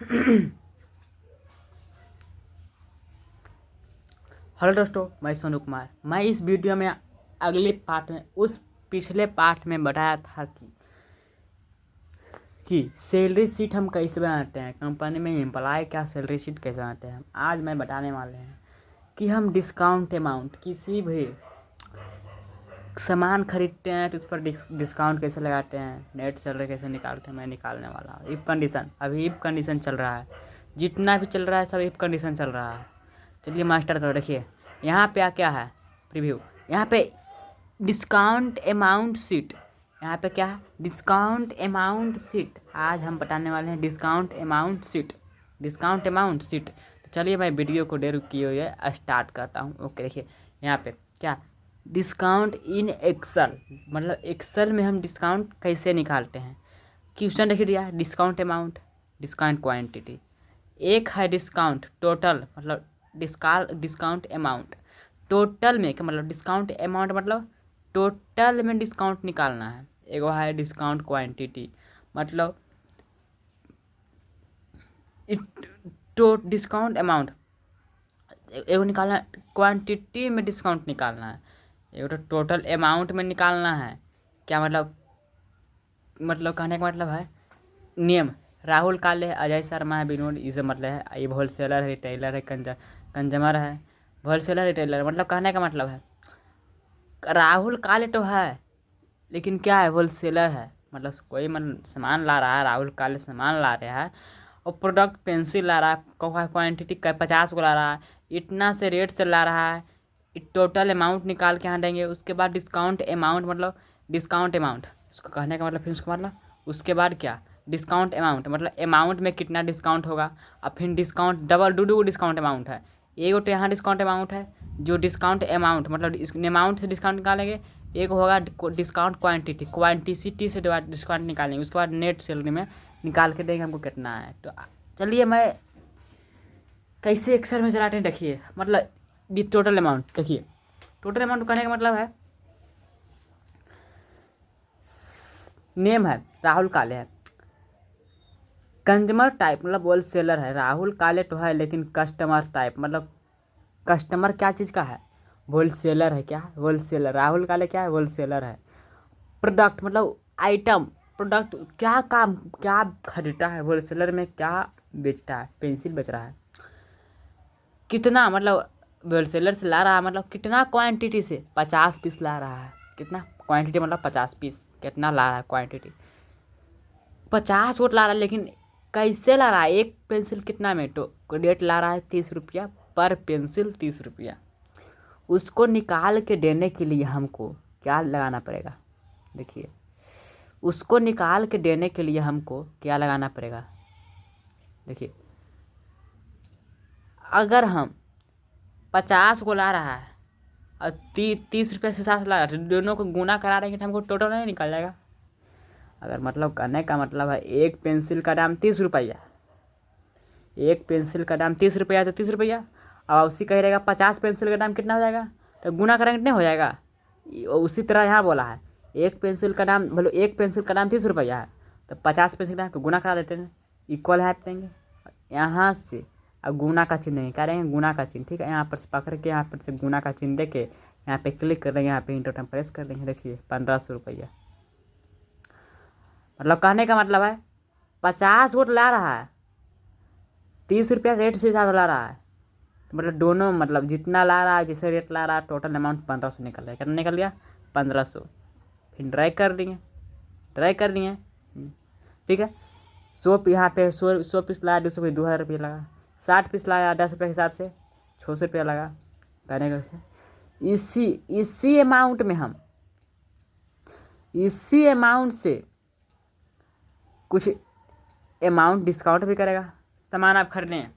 Hello दोस्तों, मैं सोनू कुमार। मैं इस वीडियो में अगले पार्ट में उस पिछले पार्ट में बताया था कि सैलरी शीट हम कैसे बनाते हैं, कंपनी में एम्प्लॉय का सैलरी शीट कैसे बनाते हैं। आज मैं बताने वाले हैं कि हम डिस्काउंट अमाउंट किसी भी सामान खरीदते हैं तो उस पर डिस्काउंट कैसे लगाते हैं, नेट सैलरी कैसे निकालते हैं। मैं निकालने वाला हूँ। इफ कंडीशन, अभी इफ कंडीशन चल रहा है, जितना भी चल रहा है सब इफ कंडीशन चल रहा है। चलिए मास्टर करो। देखिए यहाँ पे क्या है, प्रीव्यू। यहाँ पे डिस्काउंट अमाउंट शीट, यहाँ पे क्या है, डिस्काउंट अमाउंट शीट। आज हम बताने वाले हैं discount amount sheet, discount amount sheet. तो चलिए मैं वीडियो को देर किए हुए स्टार्ट करता हूँ। ओके, देखिए यहाँ पे क्या, डिस्काउंट इन एक्सेल, मतलब एक्सेल में हम डिस्काउंट कैसे निकालते हैं। क्वेश्चन देखिए दिया, डिस्काउंट अमाउंट, डिस्काउंट क्वांटिटी। एक है डिस्काउंट टोटल, मतलब डिस्काउंट अमाउंट टोटल में क्या, मतलब डिस्काउंट अमाउंट मतलब टोटल में डिस्काउंट निकालना है। एगो है डिस्काउंट क्वांटिटी, मतलब तो डिस्काउंट अमाउंट एगो निकालना है, क्वांटिटी में डिस्काउंट निकालना है। एगो तो टोटल अमाउंट में निकालना है। क्या मतलब कहने का मतलब है नियम। राहुल काले है, अजय शर्मा है, विनोद, ये सब मतलब है। ये होलसेलर है, रिटेलर है, कंज्यूमर है। होलसेलर रिटेलर मतलब कहने का मतलब है राहुल काले तो है लेकिन क्या है, होलसेलर है। मतलब कोई मतलब सामान ला रहा है, राहुल काले सामान ला रहा है और प्रोडक्ट पेंसिल ला रहा है, क्वांटिटी का 50 को ला रहा है, इतना से रेट से ला रहा है। टोटल अमाउंट निकाल के यहाँ देंगे। उसके बाद डिस्काउंट अमाउंट, मतलब डिस्काउंट अमाउंट, उसको कहने का मतलब फिर उसके मतलब उसके बाद क्या, डिस्काउंट अमाउंट मतलब अमाउंट में कितना डिस्काउंट होगा। और फिर discount double do discount amount है। एक तो यहाँ डिस्काउंट अमाउंट है, जो डिस्काउंट अमाउंट मतलब इस अमाउंट से डिस्काउंट निकालेंगे। एक होगा डिस्काउंट क्वांटिटी, क्वांटिटी से डिस्काउंट निकालेंगे। उसके बाद नेट सैलरी में निकाल के देंगे हमको कितना है। तो चलिए मैं कैसे एक्सेल में चलाते हैं देखिए। मतलब टोटल अमाउंट देखिए, टोटल अमाउंट कहने का मतलब है नेम है राहुल काले है, कंज्यूमर टाइप मतलब होलसेलर है। राहुल काले तो है लेकिन कस्टमर्स टाइप मतलब कस्टमर क्या चीज़ का है, होलसेलर है। क्या होलसेलर, राहुल काले क्या है, होलसेलर है। प्रोडक्ट मतलब आइटम, प्रोडक्ट क्या काम क्या खरीदता है, होलसेलर में क्या बेचता है, पेंसिल बेच रहा है। कितना मतलब होलसेलर से ला रहा है, मतलब कितना क्वांटिटी से, 50 पीस ला रहा है। कितना क्वांटिटी मतलब 50 पीस, कितना ला रहा है क्वांटिटी, 50 वोट ला रहा है। लेकिन कैसे ला रहा है, एक पेंसिल कितना में, तो रेट ला रहा है 30 रुपया पर पेंसिल, 30 रुपया। उसको निकाल के देने के लिए हमको क्या लगाना पड़ेगा, देखिए उसको निकाल के देने के लिए हमको क्या लगाना पड़ेगा। देखिए अगर हम 50 को ला रहा है और 30 रुपये से 7 ला रहा है, तो दोनों को गुना करा देंगे तो हमको टोटल नहीं निकल जाएगा। अगर मतलब कहने का मतलब है एक पेंसिल का दाम 30 रुपया, एक पेंसिल का दाम 30 रुपया तो 30 रुपया। अब उसी का ही रहेगा 50 पेंसिल का दाम कितना हो जाएगा, तो गुना करेंगे कितने हो जाएगा। उसी तरह यहाँ बोला है एक पेंसिल का दाम, मतलब एक पेंसिल का दाम 30 रुपया है तो 50 पेंसिल का दाम तो गुना करा देते हैं, इक्वल है देंगे। यहाँ से अब गुना का चिन्ह नहीं करेंगे, गुना का चिन्ह, ठीक है। यहाँ पर से पकड़ के यहाँ पर से गुना का चिन्ह दे के यहाँ पे क्लिक कर देंगे, यहाँ पे इंटर प्रेस कर देंगे। देखिए 1500 रुपया, मतलब कहने का मतलब है 50 वोट ला रहा है, 30 रुपया रेट से ज़्यादा ला रहा है। तो मतलब दोनों मतलब जितना ला रहा है, जैसे रेट ला रहा है, टोटल अमाउंट 1500 निकल रहा है। कितना निकल गया, 1500। फिर ड्राई कर दिए, ड्राई कर दिए, ठीक है। 100 यहाँ पे 100 पीस लाया, 200 पीस 2000 रुपये लगा, 60 पीस लाया 10 रुपये के हिसाब से 600 रुपया लगा। कहने का इसी अमाउंट में हम इसी अमाउंट से कुछ अमाउंट डिस्काउंट भी करेगा, सामान आप खरीदें।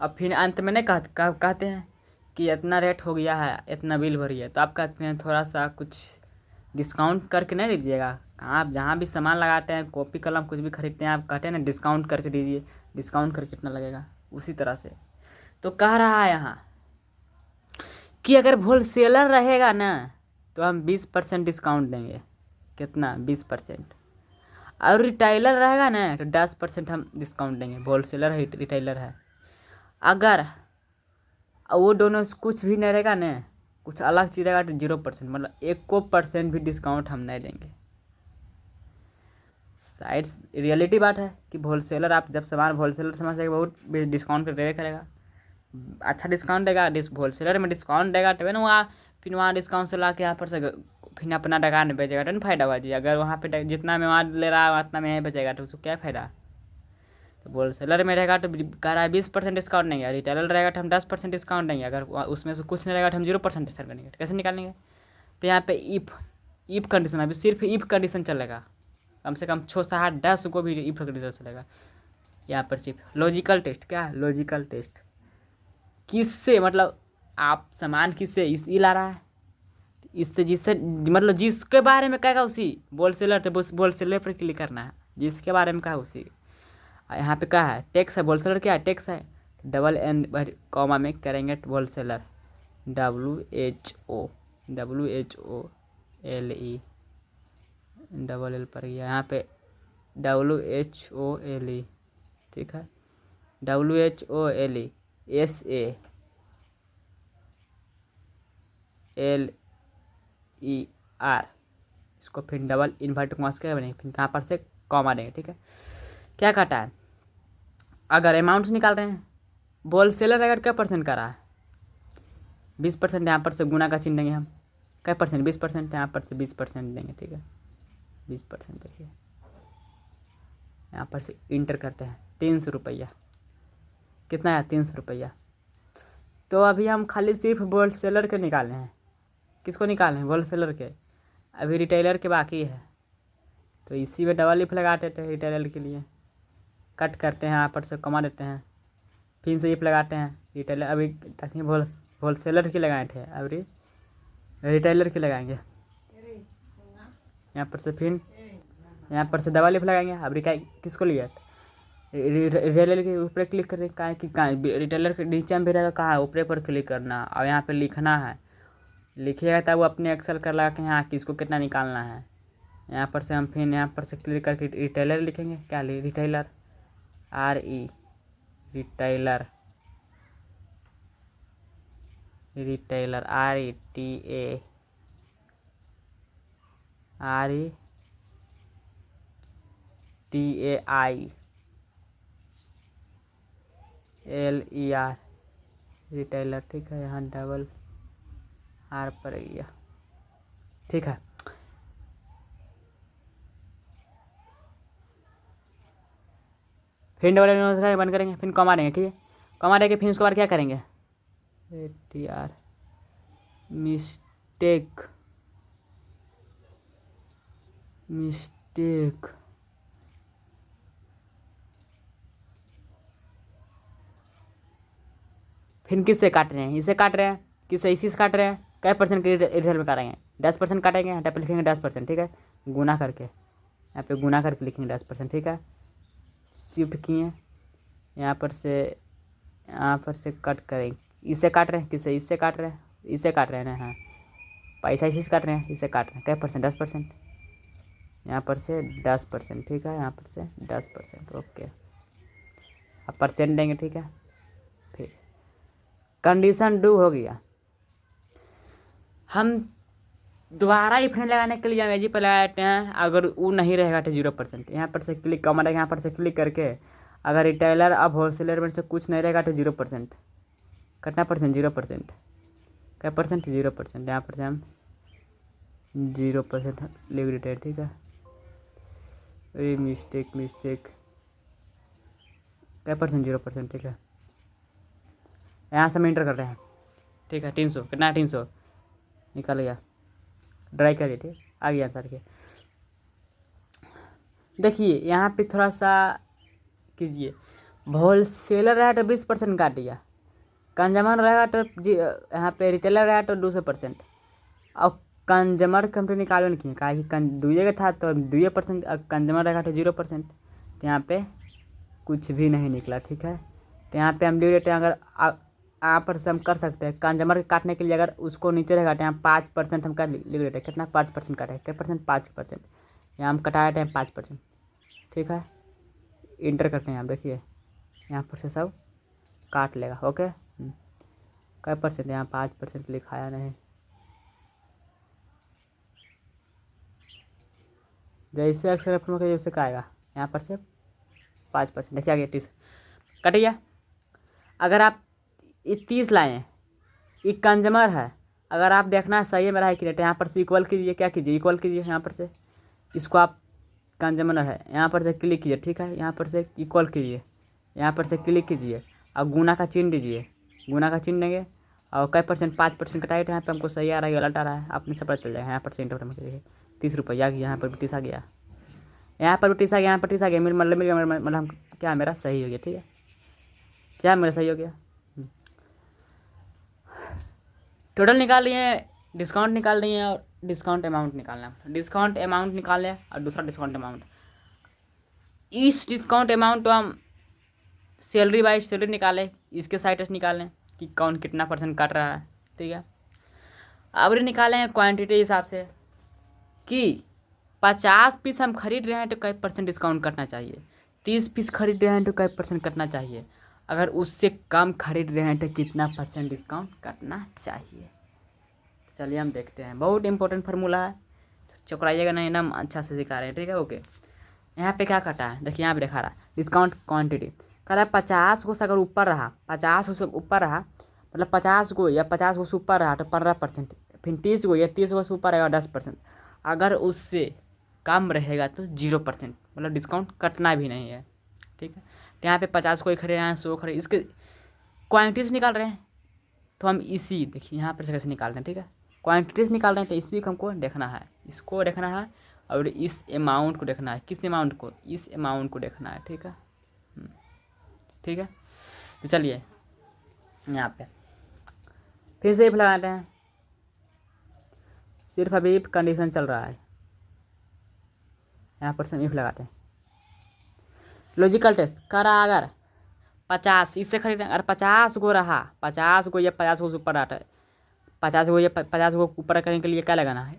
अब फिर अंत में नहीं कहते हैं कि इतना रेट हो गया है, इतना बिल भरिए, तो आप कहते हैं थोड़ा सा कुछ डिस्काउंट करके नहीं दीजिएगा। आप जहाँ भी सामान लगाते हैं, कॉपी कलम कुछ भी खरीदते हैं, आप कहते हैं ना डिस्काउंट करके दीजिए, डिस्काउंट करके कितना लगेगा। उसी तरह से तो कह रहा है यहाँ कि अगर होलसेलर रहेगा ना तो हम 20% डिस्काउंट देंगे। कितना, 20%। और रिटेलर रहेगा ना तो 10% हम डिस्काउंट देंगे। होलसेलर है रिटेलर है, अगर वो दोनों कुछ भी नहीं रहेगा ना, कुछ अलग चीज़ रहेगा तो 0%, मतलब 1% भी डिस्काउंट हम नहीं देंगे। साइड्स रियलिटी बात है कि होलसेलर, आप जब सामान होलसेलर समझ जाएगा बहुत डिस्काउंट पे करेगा, अच्छा डिस्काउंट देगा। होलसेलर में डिस्काउंट देगा तभी ना वहाँ, फिर वहाँ डिस्काउंट से ला के यहाँ पर से फिर अपना दुकान में बेचेगा तो नहीं फायदा हुआ जी। अगर वहाँ पे जितना में वहाँ ले रहा है उतना में यहीं बेचेगा तो उसको क्या फ़ायदा। तो होलसेलर में रहेगा तो कह रहा है 20% डिस्काउंट नहीं है, रिटेलर रहेगा तो हम 10% डिस्काउंट देंगे। अगर उसमें से कुछ नहीं रहेगा तो हम 0% डिस्काउंट करेंगे। कैसे निकालेंगे? तो यहाँ पे इफ़ कंडीशन, अभी सिर्फ इफ़ कंडीशन चलेगा, कम से कम 6 7 10 को भी इफ़ कंडीशन चलेगा। यहाँ पर सिर्फ लॉजिकल टेस्ट, क्या है लॉजिकल टेस्ट, किससे मतलब आप सामान किससे इसी ला रहा है, इससे जिससे मतलब जिसके बारे में कहेगा उसी होलसेलर, तो होलसेलर पर क्लिक करना है, जिसके बारे में कहा उसी। यहाँ पे क्या है टैक्स है, होलसेलर क्या है टैक्स है, डबल एन कॉमा में करेंगे होलसेलर, WHOLE डबल एल पर गया यहाँ पे WHOLE, ठीक है WHOLE SALER, इसको फिर डबल इन्वर्ट कॉमास के बनेंगे, फिर कहाँ पर से कॉमा देंगे। ठीक है, क्या काटा है, अगर अमाउंट्स निकाल रहे हैं होलसेलर अगर क्या परसेंट का रहा है 20%, यहाँ पर से गुना का चिन्ह देंगे हम, क्या परसेंट 20%, यहाँ पर से 20% देंगे। ठीक है 20% देखिए, यहाँ पर से इंटर करते हैं 300 रुपया, कितना है 300 रुपया। तो अभी हम खाली सिर्फ होलसेलर के निकाले हैं, किसको निकाले हैं होलसेलर के, अभी रिटेलर के बाकी है। तो इसी में डबल इफ लगा देते हैं रिटेलर के लिए, कट करते हैं यहाँ पर से कमा देते हैं, फिर से इफ लगाते हैं रिटेलर, अभी तक होलसेलर की लगाए थे अभी रिटेलर की लगाएंगे। यहाँ पर से फिर यहाँ पर से डबल इफ लगाएंगे, अभी क्या किसको लिया रिटेलर के ऊपर क्लिक करें, कहाँ कि कहाँ रिटेलर के नीचे में भी रहेगा, कहाँ ऊपर पर क्लिक करना और यहाँ पे लिखना है, लिखिएगा तब वो अपने एक्सेल कर लगा कि यहाँ किसको कितना निकालना है। यहाँ पर से हम फिर यहाँ पर से क्लिक करके रिटेलर लिखेंगे, क्या retailer retailer retailer RETAILER retailer. ठीक है, यहाँ डबल आर पर गया। ठीक है, फिर डबल बंद करेंगे, फिर कमा देंगे। ठीक है, कमा देंगे, फिर उसके बाद क्या करेंगे ATR मिस्टेक फिर किससे काट रहे हैं, इसे काट रहे हैं, किससे इसी से काट रहे हैं, क्या परसेंट के रिटर्न में काटेंगे 10% काटेंगे, यहाँ पे लिखेंगे 10%। ठीक है, गुना करके यहाँ पे गुना करके लिखेंगे 10%। ठीक है, शिफ्ट किए यहाँ पर से कट करेंगे, इससे काट रहे हैं, किससे इससे काट रहे हैं, इससे काट रहे हैं ना, हाँ पैसा इसी से काट रहे हैं, इससे काट रहे हैं, क्या परसेंट 10%, यहाँ पर से 10%। ठीक है, यहाँ पर से 10%। ओके, अब परसेंट देंगे। ठीक है, फिर कंडीशन डू हो गया, हम दोबारा इफ लगाने के लिए अमेजी पर लगा देते हैं, अगर वो नहीं रहेगा तो 0%। यहाँ पर से क्लिक कमांड, यहाँ पर से क्लिक करके अगर रिटेलर अब होलसेलर में से कुछ नहीं रहेगा तो 0%, कितना परसेंट 0%, क्या परसेंट 0%। यहाँ पर से हम 0% लिख देते हैं। ठीक है, अरे मिस्टेक क्या परसेंट 0%। ठीक है, यहाँ से हम इंटर कर रहे हैं। ठीक है, 300 कितना है 300 निकल गया, ड्राई करिए। ठीक आ गया आंसर के। देखिए यहाँ पे थोड़ा सा कीजिए, होलसेलर रहा तो 20% काट दिया, कंज्यूमर रहेगा तो यहाँ पे रिटेलर रहा तो 200%, और कंज्यूमर कंपनी निकालो नहीं किए, कहा कि दुए का था तो 2%, कंज्यूमर रहेगा तो 0%, तो यहाँ पे कुछ भी नहीं निकला। ठीक है, तो यहाँ पे हम लिख देते हैं, अगर यहाँ पर से हम कर सकते हैं कंज्यूमर काटने के लिए, अगर उसको नीचे रहेगा तो यहाँ 5% हम कर लिख देते हैं, कितना 5% काटे, क्या परसेंट 5%, यहाँ हम कटा देते हैं 5%। ठीक है। इंटर करते हैं, आप देखिए यहाँ पर से सब काट लेगा। ओके, क्या परसेंट यहाँ 5% लिखाया नहीं, जैसे अक्सर अपनों का जैसे का आएगा यहाँ पर से 5%। देखिए आगे 30 कट गया। अगर आप ये 30 लाए हैं, ये कंज्यूमर है, अगर आप देखना है सही है मेरा है कि नहीं, तो यहाँ पर से इक्वल कीजिए, क्या कीजिए इक्वल कीजिए, यहाँ पर से इसको आप कंज्यूमर है, यहाँ पर से क्लिक कीजिए, ठीक है। यहाँ पर से इक्वल कीजिए, यहाँ पर से क्लिक कीजिए और गुना का चिन्ह दीजिए, गुना का चिन्ह देंगे और कई परसेंट 5% कटाए थे, यहाँ पे हमको सही आ रहा है गलत आ रहा है, आपने सब पता चल जाएगा। यहाँ पर से इंटर में करिए 30 रुपये आ गया, यहाँ पर भी 30 आ गया, यहाँ पर भी 30 आ गया, यहाँ पर 30 आ गया, मेरे मतलब क्या मेरा सही हो गया, ठीक है, क्या मेरा सही हो गया। टोटल निकाल लिए, डिस्काउंट निकाल लिए और डिस्काउंट अमाउंट निकालना है। डिस्काउंट अमाउंट निकालें और दूसरा डिस्काउंट अमाउंट, इस डिस्काउंट अमाउंट तो हम सैलरी बाई सैलरी निकालें, इसके साइड से निकालें कि कौन कितना परसेंट काट रहा है, ठीक है। अब निकालें क्वांटिटी हिसाब से कि 50 पीस हम खरीद रहे हैं तो कई परसेंट डिस्काउंट कटना चाहिए, 30 पीस खरीद रहे हैं तो कई परसेंट कटना चाहिए, अगर उससे कम खरीद रहे हैं तो कितना परसेंट डिस्काउंट कटना चाहिए। चलिए हम देखते हैं, बहुत इंपॉर्टेंट फार्मूला है, चुकराइएगा नहीं, एकदम अच्छा से सिखा रहे हैं, ठीक है। ओके, यहाँ पे क्या कटा है, देखिए यहाँ पे दिखा रहा है डिस्काउंट क्वांटिटी, कह रहा है 50 को से अगर ऊपर रहा, 50 को से ऊपर रहा मतलब 50 को या 50 को से ऊपर रहा तो 15%, फिर 30 को या 30 को से ऊपर रहेगा 10%, अगर उससे कम रहेगा तो 0%, मतलब डिस्काउंट कटना भी नहीं है, ठीक है। तो यहाँ पे 50 कोई खरीद रहे हैं, 100 खरीद, इसके क्वान्टिटी से निकाल रहे हैं, तो हम इसी देखिए यहाँ पर से कैसे निकाल रहे हैं, ठीक है। क्वान्टिटी से निकाल रहे हैं तो इसी को हमको देखना है, इसको देखना है और इस अमाउंट को देखना है, किस अमाउंट को, इस अमाउंट को देखना है, ठीक है, ठीक है। तो चलिए यहाँ पे फिर से इफ लगाते हैं, सिर्फ अभी इफ कंडीशन चल रहा है, यहाँ पर से इफ लगाते हैं। लॉजिकल टेस्ट करा, अगर 50 इससे खरीदें, अगर 50 को रहा, 50 को या 50 को ऊपर रहा, 50 को या 50 को ऊपर करने के लिए क्या लगाना है,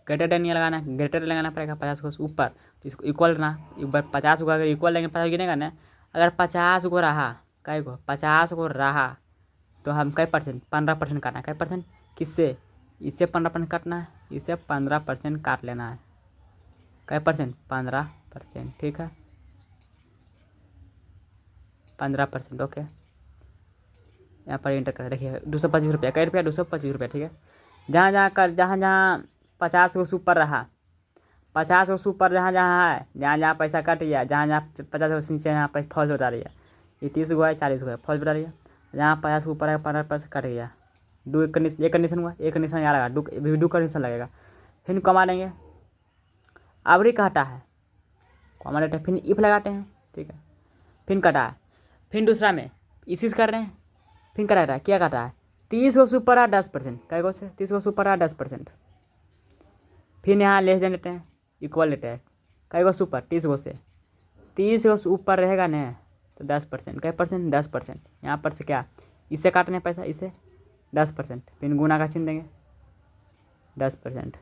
ग्रेटर देन ये लगाना है, ग्रेटर लगाना पड़ेगा 50 को ऊपर, तो इसको इक्वल ना, ऊपर 50 को अगर इक्वल लेंगे 50 गिनेगा ना, अगर 50 को रहा, कई को 50 को रहा तो हम कई परसेंट 15% काटना है, कई परसेंट किससे, इससे 15% काटना है, इससे 15% काट लेना है, कई परसेंट 15%, ठीक है 15%। ओके, यहाँ पर इंटर कर देखिए 225 रुपया, कई रुपया 225 रुपया, ठीक है। जहाँ जहाँ 50 को ऊपर रहा, 50 को ऊपर जहाँ जहाँ है, जहाँ जहाँ पैसा कट गया, जहाँ जहाँ 50 को नीचे यहाँ पर फॉल्स बता रही है, ये 30 को है 40 को है फॉल्स बता रही है, जहाँ 50 को ऊपर है 15% कट गया, एक कंडीशन हुआ, एक कंडीशन यहाँ लगा, दो कंडीशन लगेगा, फिर कमा लेंगे। अब ही कहता है कमा लेते हैं, फिर इफ लगाते हैं, ठीक है, फिर कटा है, फिर दूसरा में इसी से कर रहे हैं, फिर कटा है, क्या कटा है 30 को ऊपर है 10%, कै को से 30 को ऊपर है 10%, फिर यहाँ लेस देन लेते हैं, इक्वल लेते हैं, कै को ऊपर 30 को से, 30 को ऊपर रहेगा ना तो 10%, कै परसेंट 10%, यहाँ पर से क्या इससे काटने पैसा, इससे 10%, फिर गुना का चिन्ह देंगे 10%,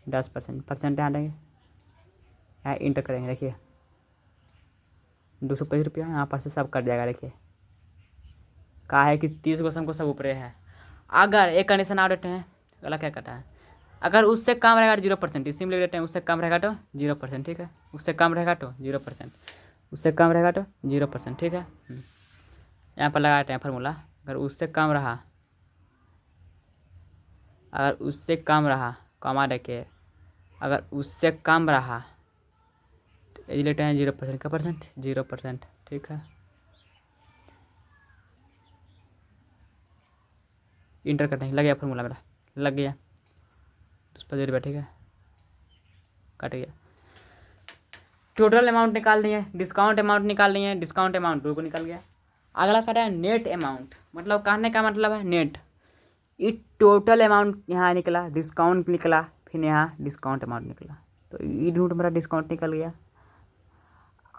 10% परसेंट यहाँ देंगे, यहाँ इंटर करेंगे, देखिए 225 रुपया, यहाँ पर से सब कट जाएगा, देखिए कहा है कि 30 को हमको सब ऊपर है। अगर एक कंडीशन आ देते हैं, गलत क्या कटा है, अगर उससे कम रहेगा 0%, इसी में लिख देते हैं, उससे कम रहेगा तो 0%, ठीक है, उससे कम रहेगा तो 0%, उससे कम रहेगा तो 0%, ठीक है। यहाँ पर लगाते हैं फार्मूला, अगर उससे कम रहा, अगर उससे कम रहा, कमा देखे, अगर उससे कम रहा तो ये लेते हैं 0% का परसेंट, 0%, ठीक है। इंटर करते हैं, लग गया फार्मूला मेरा, लग गया 225 रुपये, ठीक है, कट गया। टोटल अमाउंट निकाल दिए, डिस्काउंट अमाउंट निकाल लिए, डिस्काउंट अमाउंट को निकल गया। अगला कटा है नेट अमाउंट, मतलब कहने का मतलब है नेट, ये टोटल अमाउंट यहाँ निकला, डिस्काउंट निकला, फिर यहाँ डिस्काउंट अमाउंट निकला, तो ये ढूंढ मेरा डिस्काउंट निकल गया।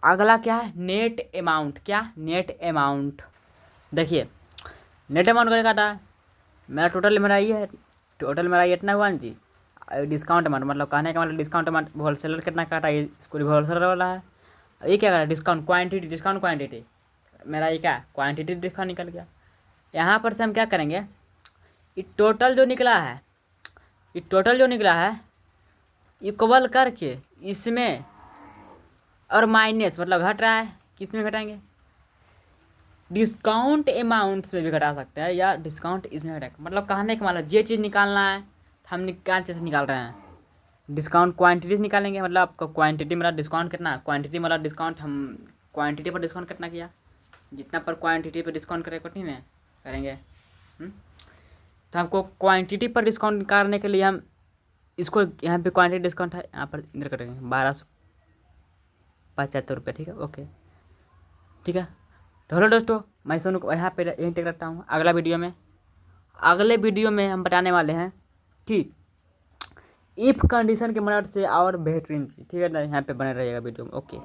अगला क्या है नेट अमाउंट, क्या नेट अमाउंट, देखिए नेट अमाउंट का काटा मेरा टोटल मेरा ये है, टोटल मेरा ये इतना हुआ ना जी, डिस्काउंट अमाउंट मतलब कहने का मतलब डिस्काउंट अमाउंट होलसेलर कितना काटा, ये इसको होलसेलर वाला है। ये क्या करा, डिस्काउंट क्वांटिटी, डिस्काउंट क्वांटिटी, मेरा ये क्या क्वांटिटी डिस्काउंट निकल गया। यहाँ पर से हम क्या करेंगे, ये टोटल जो निकला है, ये टोटल जो निकला है इक्वल करके इसमें और माइनस मतलब घट रहा है, किस में घटाएंगे, डिस्काउंट अमाउंट्स में भी घटा सकते हैं या डिस्काउंट इसमें घटा, मतलब कहने का मतलब ये चीज़ निकालना है हम क्या चीज़ निकाल रहे हैं, डिस्काउंट क्वांटिटीज निकालेंगे। मतलब आपको क्वांटिटी मतलब डिस्काउंट कितना, क्वांटिटी मतलब डिस्काउंट, हम क्वांटिटी पर डिस्काउंट कितना किया, जितना पर क्वांटिटी पर डिस्काउंट करें कठिन है करेंगे। तो हमको क्वांटिटी पर डिस्काउंट निकालने के लिए हम इसको यहाँ पे क्वांटिटी डिस्काउंट है, यहाँ पर इधर करेंगे 1275 रुपये, ठीक है, ओके ठीक है। तो हेलो दोस्तों, मैं सोनू को यहाँ पे यहीं टेक रखता हूँ। अगले वीडियो में हम बताने वाले हैं कि इफ़ कंडीशन की मदद से और बेहतरीन चीज़, ठीक है ना, यहाँ पे बने रहिएगा वीडियो में, ओके।